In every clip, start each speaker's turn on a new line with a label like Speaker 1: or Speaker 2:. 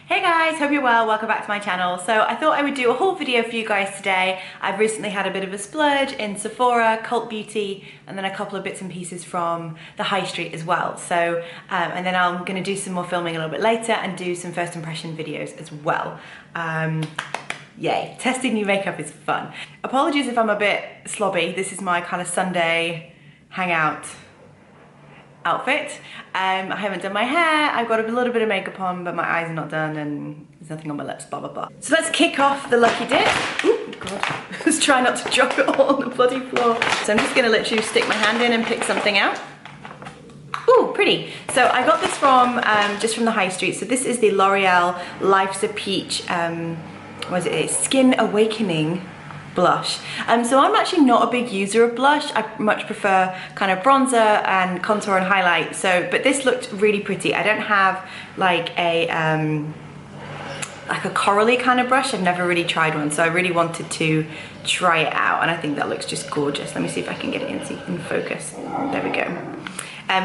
Speaker 1: Hey guys, hope you're well, welcome back to my channel. So I thought I would do a haul video for you guys today. I've recently had a bit of a splurge in Sephora, Cult Beauty, and then a couple of bits and pieces from the high street as well. So, and then I'm gonna do some more filming a little bit later and do some first impression videos as well. Yay, testing new makeup is fun. Apologies if I'm a bit slobby. This is my kind of Sunday hangout outfit. I haven't done my hair, I've got a little bit of makeup on, but my eyes are not done and there's nothing on my lips, blah blah blah. So let's kick off the lucky dip. Oh god, let's try not to drop it all on the bloody floor. So I'm just gonna literally stick my hand in and pick something out. Ooh, pretty. So I got this from, just from the high street. So this is the L'Oreal Life's a Peach, what is it, Skin Awakening blush. So I'm actually not a big user of blush. I much prefer kind of bronzer and contour and highlight. So, but this looked really pretty. I don't have like a corally kind of brush. I've never really tried one, so I really wanted to try it out, and I think that looks just gorgeous. Let me see if I can get it in focus. There we go.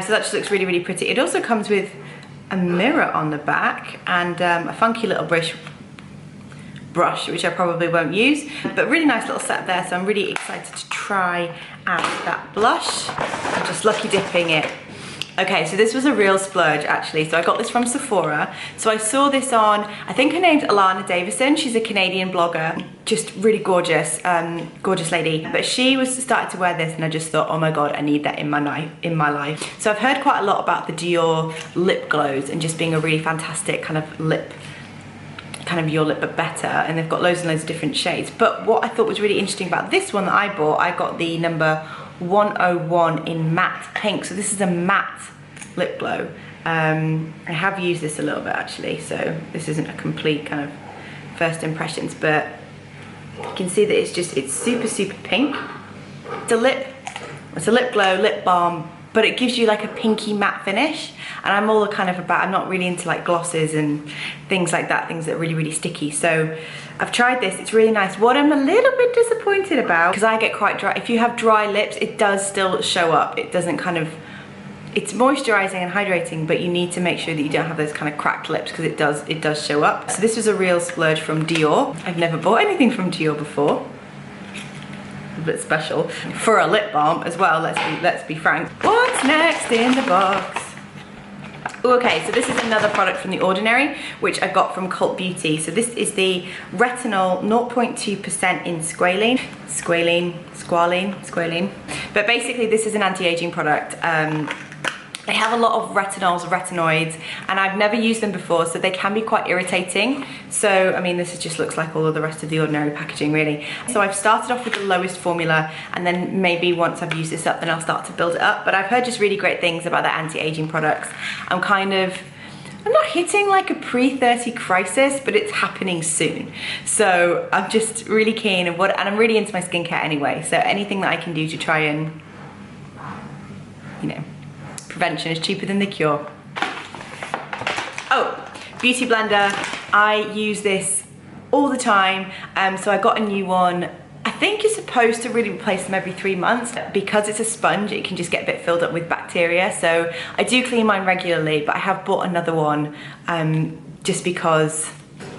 Speaker 1: So that just looks really, really pretty. It also comes with a mirror on the back and a funky little brush, which I probably won't use, but really nice little set there. So I'm really excited to try out that blush. I'm just lucky dipping it. Okay, so this was a real splurge actually. So I got this from Sephora. So I saw this on, I think her name's Alana Davison. She's a Canadian blogger, just really gorgeous, gorgeous lady. But she was started to wear this and I just thought, oh my God, I need that in my life. So I've heard quite a lot about the Dior lip glows and just being a really fantastic kind of lip, kind of your lip but better, and they've got loads and loads of different shades. But what I thought was really interesting about this one that I bought, I got the number 101 in matte pink. So this is a matte lip glow. I have used this a little bit actually, so this isn't a complete kind of first impressions, but you can see that it's super, super pink. It's a lip glow, lip balm, but it gives you like a pinky matte finish. And I'm all kind of about, I'm not really into like glosses and things like that, things that are really, really sticky. So I've tried this, it's really nice. What I'm a little bit disappointed about, because I get quite dry, if you have dry lips, it does still show up. It doesn't kind of, it's moisturizing and hydrating, but you need to make sure that you don't have those kind of cracked lips because it does show up. So this was a real splurge from Dior. I've never bought anything from Dior before. A bit special. For a lip balm as well, let's be frank. What's next in the box? Okay, so this is another product from The Ordinary, which I got from Cult Beauty. So this is the Retinol 0.2% in Squalene. Squalene. But basically this is an anti-aging product. They have a lot of retinols, retinoids, and I've never used them before, so they can be quite irritating. So, I mean, this just looks like all of the rest of The Ordinary packaging, really. So I've started off with the lowest formula, and then maybe once I've used this up, then I'll start to build it up. But I've heard just really great things about the anti-aging products. I'm not hitting like a pre-30 crisis, but it's happening soon. So I'm just really keen, and I'm really into my skincare anyway. So anything that I can do to try and, you know, prevention is cheaper than the cure. Oh, Beauty Blender. I use this all the time. So I got a new one. I think you're supposed to really replace them every 3 months. Because it's a sponge, it can just get a bit filled up with bacteria. So I do clean mine regularly, but I have bought another one just because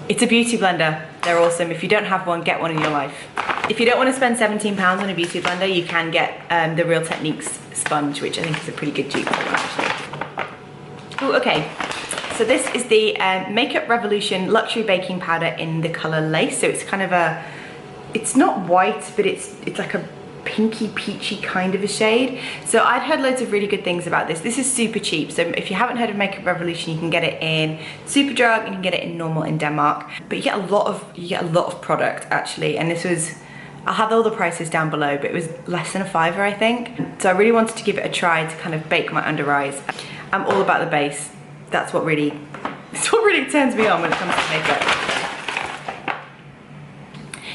Speaker 1: it's a beauty blender. They're awesome. If you don't have one, get one in your life. If you don't want to spend £17 on a beauty blender, you can get the Real Techniques sponge, which I think is a pretty good dupe for one actually. Ooh, okay. So this is the Makeup Revolution Luxury Baking Powder in the color Lace. So it's kind of a, it's not white, but it's like a pinky peachy kind of a shade. So I'd heard loads of really good things about this. This is super cheap. So if you haven't heard of Makeup Revolution, you can get it in Superdrug and you can get it in normal in Denmark. But you get a lot of product actually. And this was, I'll have all the prices down below, but it was less than a £5, I think. So I really wanted to give it a try to kind of bake my under eyes. I'm all about the base. That's what really turns me on when it comes to makeup.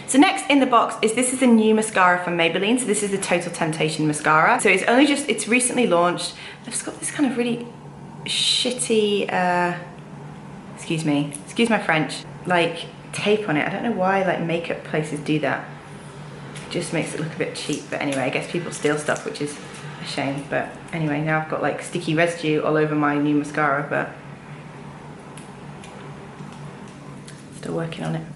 Speaker 1: So next in the box this is a new mascara from Maybelline. So this is the Total Temptation mascara. So it's recently launched. It's got this kind of really shitty, excuse my French, like tape on it. I don't know why like makeup places do that. Just makes it look a bit cheap, but anyway, I guess people steal stuff, which is a shame. But anyway, now I've got like sticky residue all over my new mascara, but Still working on it.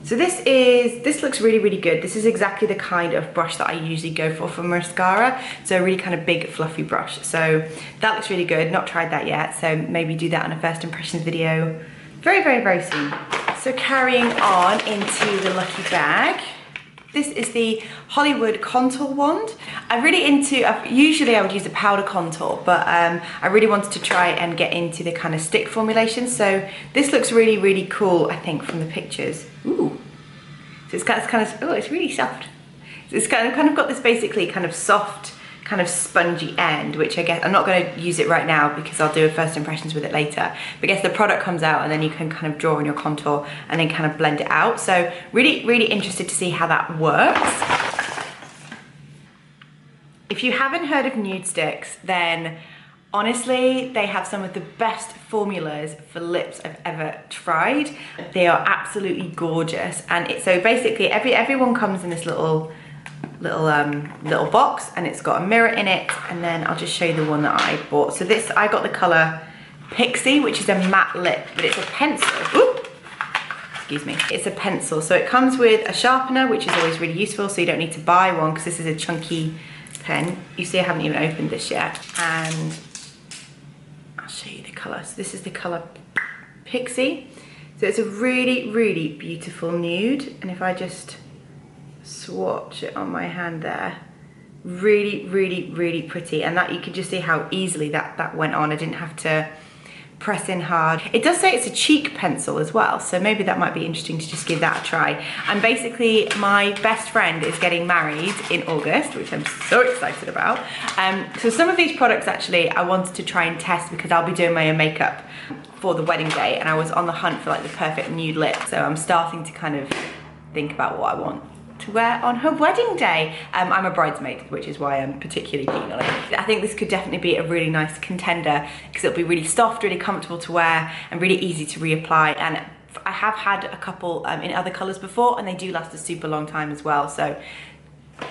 Speaker 1: So this looks really, really good. This is exactly the kind of brush that I usually go for mascara. So a really kind of big, fluffy brush. So that looks really good. Not tried that yet. So maybe do that on a first impressions video very, very, very soon. So carrying on into the lucky bag. This is the Hollywood contour wand. Usually I would use a powder contour, but I really wanted to try and get into the kind of stick formulation. So this looks really, really cool, I think, from the pictures. Ooh. So it's kind of, oh, it's really soft. So it's kind of got this basically kind of soft, kind of spongy end, which I guess, I'm not gonna use it right now because I'll do a first impressions with it later. But I guess the product comes out and then you can kind of draw on your contour and then kind of blend it out. So really, really interested to see how that works. If you haven't heard of Nudestix, then honestly, they have some of the best formulas for lips I've ever tried. They are absolutely gorgeous. And so basically everyone comes in this little box, and it's got a mirror in it. And then I'll just show you the one that I bought. So this, I got the color Pixie, which is a matte lip, but it's a pencil. Ooh, excuse me. It's a pencil. So it comes with a sharpener, which is always really useful. So you don't need to buy one because this is a chunky pen. You see I haven't even opened this yet. And I'll show you the color. So this is the color Pixie. So it's a really, really beautiful nude. And if I just swatch it on my hand there, really, really, really pretty. And that, you can just see how easily that went on. I didn't have to press in hard. It does say it's a cheek pencil as well, so maybe that might be interesting to just give that a try. And basically my best friend is getting married in August, which I'm so excited about. So some of these products actually I wanted to try and test because I'll be doing my own makeup for the wedding day, and I was on the hunt for like the perfect nude lip. So I'm starting to kind of think about what I want to wear on her wedding day. I'm a bridesmaid, which is why I'm particularly keen on it. I think this could definitely be a really nice contender because it'll be really soft, really comfortable to wear, and really easy to reapply. And I have had a couple in other colors before, and they do last a super long time as well. So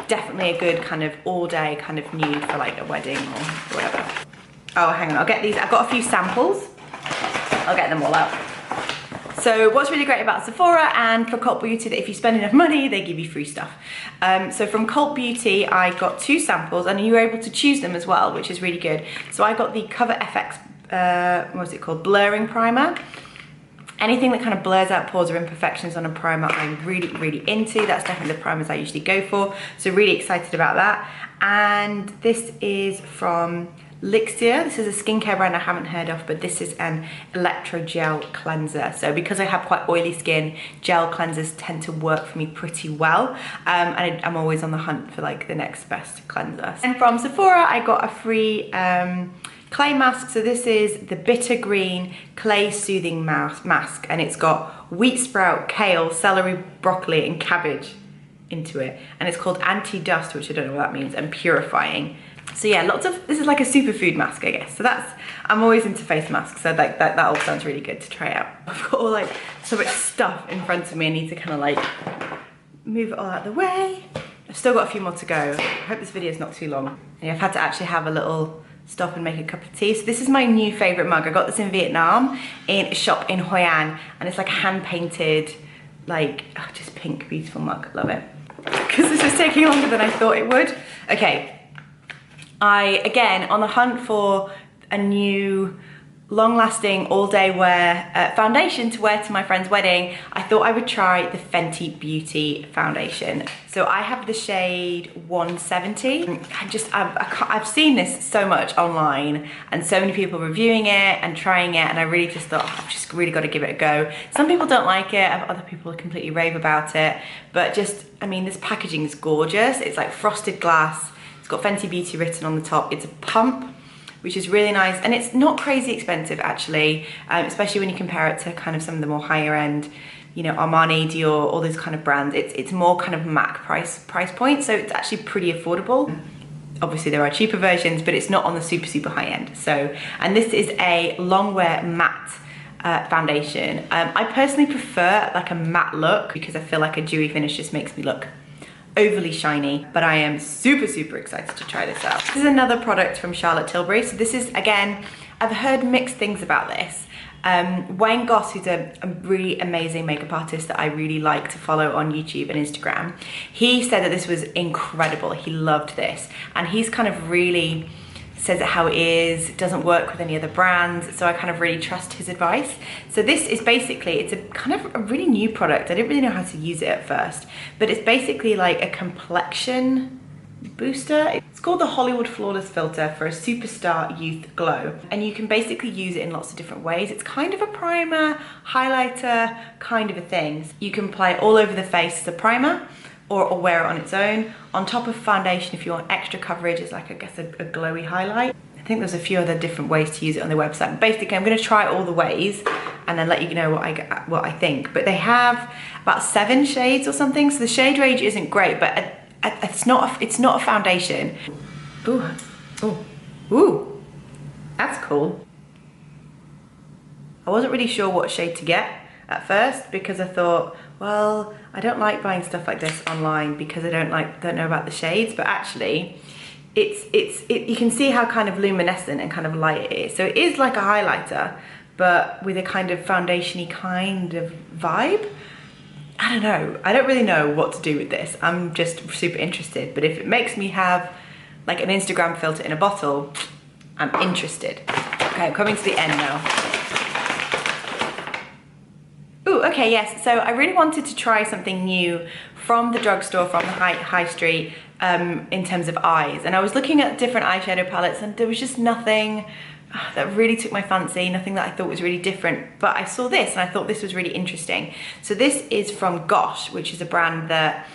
Speaker 1: definitely a good kind of all day kind of nude for like a wedding or whatever. Oh, hang on, I'll get these. I've got a few samples. I'll get them all out. So what's really great about Sephora and for Cult Beauty, that if you spend enough money, they give you free stuff. So from Cult Beauty, I got 2 samples, and you were able to choose them as well, which is really good. So I got the Cover FX, what's it called, blurring primer. Anything that kind of blurs out pores or imperfections on a primer, I'm really, really into. That's definitely the primers I usually go for. So really excited about that. And this is from Lixia. This is a skincare brand I haven't heard of, but this is an electro gel cleanser. So because I have quite oily skin, gel cleansers tend to work for me pretty well. And I'm always on the hunt for like the next best cleanser. And from Sephora, I got a free clay mask. So this is the Bitter Green Clay Soothing Mask, and it's got wheat sprout, kale, celery, broccoli, and cabbage into it. And it's called Anti-Dust, which I don't know what that means, and purifying. So yeah, this is like a superfood mask, I guess. So I'm always into face masks, so like that all sounds really good to try out. I've got all like so much stuff in front of me. I need to kind of like move it all out of the way. I've still got a few more to go. I hope this video is not too long. Yeah, I've had to actually have a little stop and make a cup of tea. So this is my new favorite mug. I got this in Vietnam in a shop in Hoi An, and it's like a hand painted, like just pink, beautiful mug. Love it. Because this is taking longer than I thought it would. Okay. Again, on the hunt for a new long-lasting all-day wear foundation to wear to my friend's wedding, I thought I would try the Fenty Beauty foundation. So I have the shade 170. I've seen this so much online, and so many people reviewing it and trying it, and I really just thought, I've just really got to give it a go. Some people don't like it, other people completely rave about it, but just, I mean, this packaging is gorgeous. It's like frosted glass. It's got Fenty Beauty written on the top. It's a pump, which is really nice, and it's not crazy expensive actually, especially when you compare it to kind of some of the more higher end, you know, Armani, Dior, all those kind of brands. It's more kind of MAC price point, so it's actually pretty affordable. Obviously there are cheaper versions, but it's not on the super high end. So, and this is a long wear matte foundation. I personally prefer like a matte look because I feel like a dewy finish just makes me look overly shiny, but I am super excited to try this out. This is another product from Charlotte Tilbury. So this is, again, I've heard mixed things about this. Wayne Goss, who's a really amazing makeup artist that I really like to follow on YouTube and Instagram, he said that this was incredible. He loved this, and he's kind of really says it how it is, doesn't work with any other brands, so I kind of really trust his advice. So this is basically, it's a kind of a really new product. I didn't really know how to use it at first, but it's basically like a complexion booster. It's called the Hollywood Flawless Filter for a Superstar Youth Glow, and you can basically use it in lots of different ways. It's kind of a primer, highlighter, kind of a thing. You can apply it all over the face as a primer, or wear it on its own, on top of foundation if you want extra coverage. It's like, I guess, a glowy highlight. I think there's a few other different ways to use it on their website. But basically, I'm gonna try all the ways and then let you know what I think. But they have about 7 shades or something, so the shade range isn't great, but it's not a foundation. Ooh, ooh, ooh, that's cool. I wasn't really sure what shade to get at first, because I thought, well, I don't like buying stuff like this online because I don't know about the shades, but actually you can see how kind of luminescent and kind of light it is. So it is like a highlighter, but with a kind of foundation-y kind of vibe. I don't know. I don't really know what to do with this. I'm just super interested, but if it makes me have like an Instagram filter in a bottle, I'm interested. Okay, I'm coming to the end now. Ooh, okay, yes, so I really wanted to try something new from the drugstore, from the high street, in terms of eyes. And I was looking at different eyeshadow palettes, and there was just nothing that really took my fancy, nothing that I thought was really different. But I saw this and I thought this was really interesting. So this is from Gosh, which is a brand that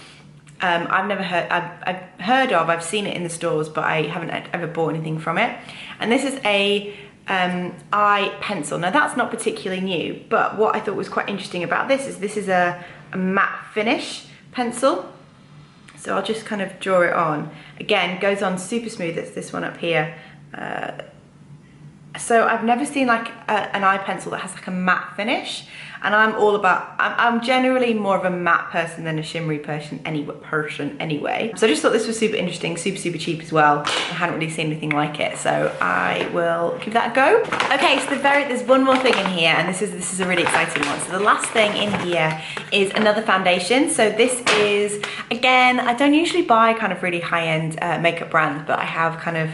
Speaker 1: I've never heard, I've heard of, I've seen it in the stores, but I haven't ever bought anything from it. And this is a eye pencil. Now that's not particularly new, but what I thought was quite interesting about this is a matte finish pencil. So I'll just kind of draw it on. Again, goes on super smooth. It's this one up here. So I've never seen like an eye pencil that has like a matte finish, and I'm all about, I'm generally more of a matte person than a shimmery person anyway. So I just thought this was super interesting, super cheap as well. I hadn't really seen anything like it, so I will give that a go. Okay, so there's one more thing in here, and this is a really exciting one. So the last thing in here is another foundation. So this is, again, I don't usually buy kind of really high-end makeup brands, but I have kind of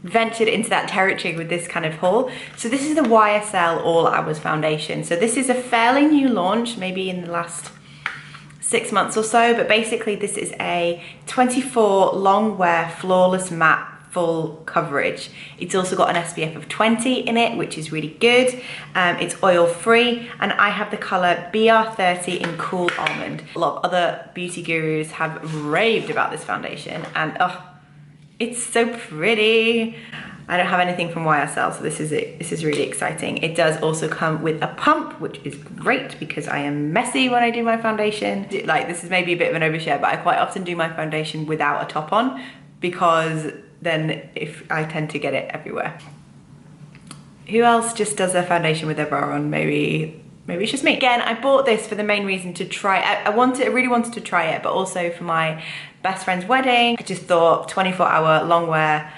Speaker 1: ventured into that territory with this kind of haul. So this is the YSL All Hours Foundation. So this is a fairly new launch, maybe in the last 6 months or so, but basically this is a 24 long wear flawless matte full coverage. It's also got an SPF of 20 in it, which is really good. It's oil free, and I have the color BR30 in Cool Almond. A lot of other beauty gurus have raved about this foundation, and it's so pretty. I don't have anything from YSL, so this is really exciting. It does also come with a pump, which is great because I am messy when I do my foundation. Like, this is maybe a bit of an overshare, but I quite often do my foundation without a top on, because then I tend to get it everywhere. Who else just does their foundation with their bra on? Maybe it's just me. Again, I bought this for the main reason to try it. I really wanted to try it, but also for my best friend's wedding. I just thought 24-hour long wear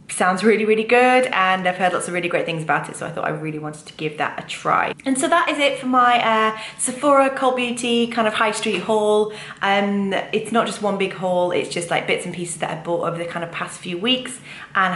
Speaker 1: sounds really good, and I've heard lots of really great things about it, so I thought I really wanted to give that a try. And so that is it for my Sephora Cult Beauty kind of high street haul. It's not just one big haul, it's just like bits and pieces that I bought over the kind of past few weeks, and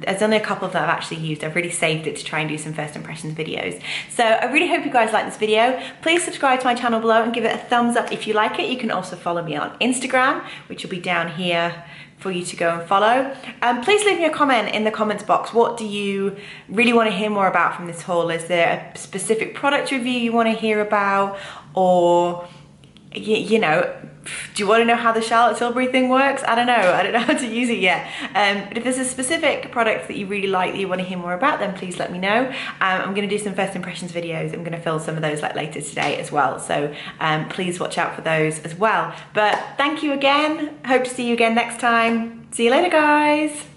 Speaker 1: there's only a couple that I've actually used. I've really saved it to try and do some first impressions videos. So I really hope you guys like this video. Please subscribe to my channel below and give it a thumbs up if you like it. You can also follow me on Instagram, which will be down here for you to go and follow. Please leave me a comment in the comments box. What do you really want to hear more about from this haul? Is there a specific product review you want to hear about? Or, you know, do you want to know how the Charlotte Tilbury thing works? I don't know how to use it yet. But if there's a specific product that you really like that you want to hear more about, then please let me know. I'm going to do some first impressions videos. I'm going to film some of those like later today as well. So please watch out for those as well. But thank you again. Hope to see you again next time. See you later, guys.